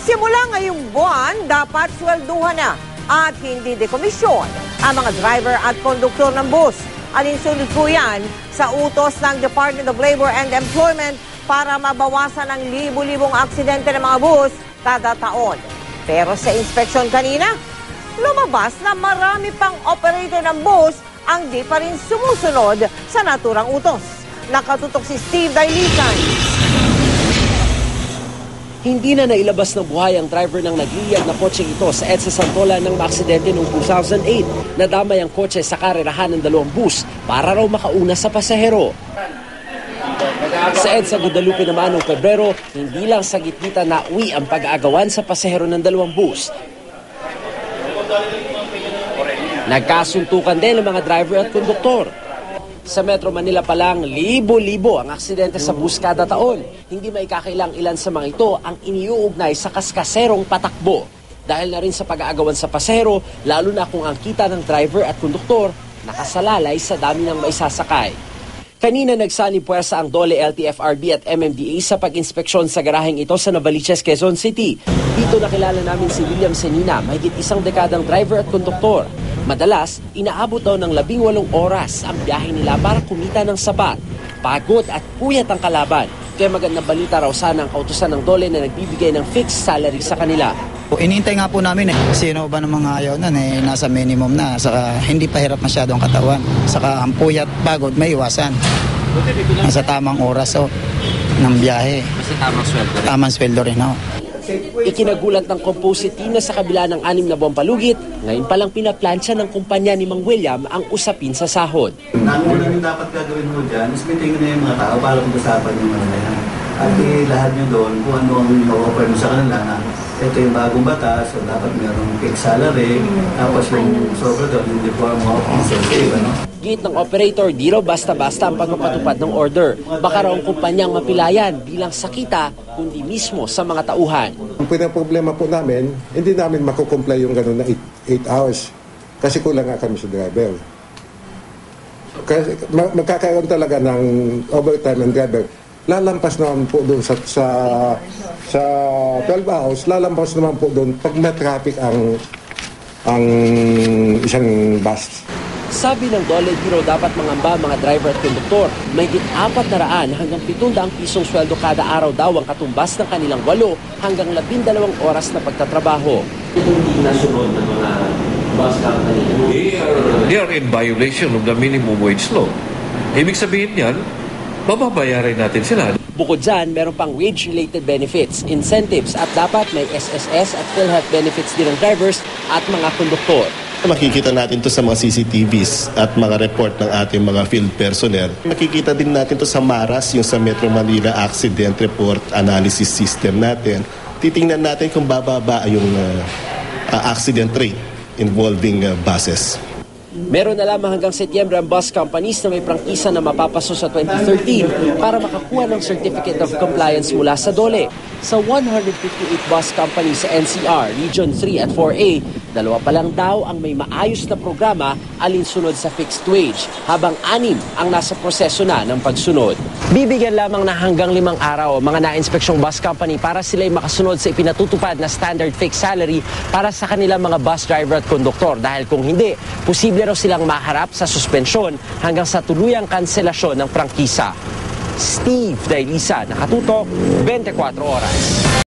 Simula ngayong buwan, dapat swelduhan na at hindi dekomisyon ang mga driver at konduktor ng bus. Alinsunod po yan sa utos ng Department of Labor and Employment para mabawasan ang libu-libong aksidente ng mga bus kada taon. Pero sa inspeksyon kanina, lumabas na marami pang operator ng bus ang di pa rin sumusunod sa naturang utos. Nakatutok si Steve Dailisan. Hindi na nailabas ng buhay ang driver ng nagliyag na kotseng ito sa EDSA Santolan nang maaksidente noong 2008. Nadamay ang kotse sa karerahan ng dalawang bus para raw makauna sa pasahero. Sa EDSA Guadalupe naman noong Pebrero, hindi lang sa gitgita na uwi ang pag-aagawan sa pasahero ng dalawang bus. Nagkasuntukan din ang mga driver at konduktor. Sa Metro Manila pa lang, libo-libo ang aksidente sa bus kada taon. Hindi maikakailang ilan sa mga ito ang iniuugnay sa kaskaserong patakbo. Dahil na rin sa pag-aagawan sa pasahero, lalo na kung ang kita ng driver at konduktor nakasalalay sa dami ng maisasakay. Kanina nagsani puwersa ang DOLE, LTFRB at MMDA sa pag-inspeksyon sa garaheng ito sa Novaliches, Quezon City. Dito nakilala namin si William Senina, mahigit isang dekadang driver at konduktor. Madalas, inaabot daw ng 18 oras ang biyahe nila para kumita ng sapat. Pagod at puyat ang kalaban. Kaya magandang balita raw sana ang kautusan ng DOLE na nagbibigay ng fixed salary sa kanila. Inintay nga po namin sino ba ng mga ayaw na nasa minimum na, saka hindi pa hirap masyado ang katawan, saka ang puyat, pagod, may iwasan. Nasa tamang oras ng biyahe. Kasi tamang sweldo rin. Tamang sweldo rin. Ikinagulat ng composite team na sa kabila ng 6 na buwang palugit, ngayon palang pinaplansya ng kumpanya ni Mang William ang usapin sa sahod. Ang una yung dapat gagawin mo dyan is meeting na yung mga tao para pag-usapan yung mga yan. At lahat nyo doon kung ano ang ma-offer mo sa kanila na ito yung bagong batas, so dapat mayroong fixed salary, tapos yung sobra doon, yung deform of incentive, Gate ng operator, di raw basta-basta ang pagpapatupad ng order. Baka raw ang kumpanyang mapilayan bilang sakita, kundi mismo sa mga tauhan. Ang problema po namin, hindi namin makukomply yung gano'n na 8 hours kasi kulang nga kami sa driver. Kasi magkakaroon talaga ng overtime ng driver. Lalampas naman po doon sa 12 hours, lalampas naman po doon pag may traffic ang isang bus. Sabi ng DOLE, di raw dapat mangamba mga driver at konduktor. May 400 hanggang 700 pisong sweldo kada araw daw ang katumbas ng kanilang 8 hanggang 12 oras na pagtatrabaho. Hindi nasunod ng mga bus company. They are in violation of the minimum wage law. Ibig sabihin yan, mababayaran natin sila. Bukod dyan, meron pang wage-related benefits, incentives at dapat may SSS at PhilHealth benefits din ng drivers at mga konduktor. Makikita natin to sa mga CCTVs at mga report ng ating mga field personnel. Makikita din natin to sa MARAS, yung sa Metro Manila Accident Report Analysis System natin. Titingnan natin kung bababa yung accident rate involving buses. Meron na lamang hanggang Setyembre ang bus companies na may prangkisa na mapapaso sa 2013 para makakuha ng Certificate of Compliance mula sa DOLE. Sa 158 bus companies sa NCR, Region 3 at 4A, 2 pa lang daw ang may maayos na programa alinsunod sa fixed wage, habang 6 ang nasa proseso na ng pagsunod. Bibigyan lamang na hanggang 5 araw mga na-inspeksyong bus company para sila'y makasunod sa ipinatutupad na standard fixed salary para sa kanilang mga bus driver at konduktor, dahil kung hindi, posible raw silang maharap sa suspensyon hanggang sa tuluyang kanselasyon ng prangkisa. Steve Dailisa, Nakatutok, 24 Oras.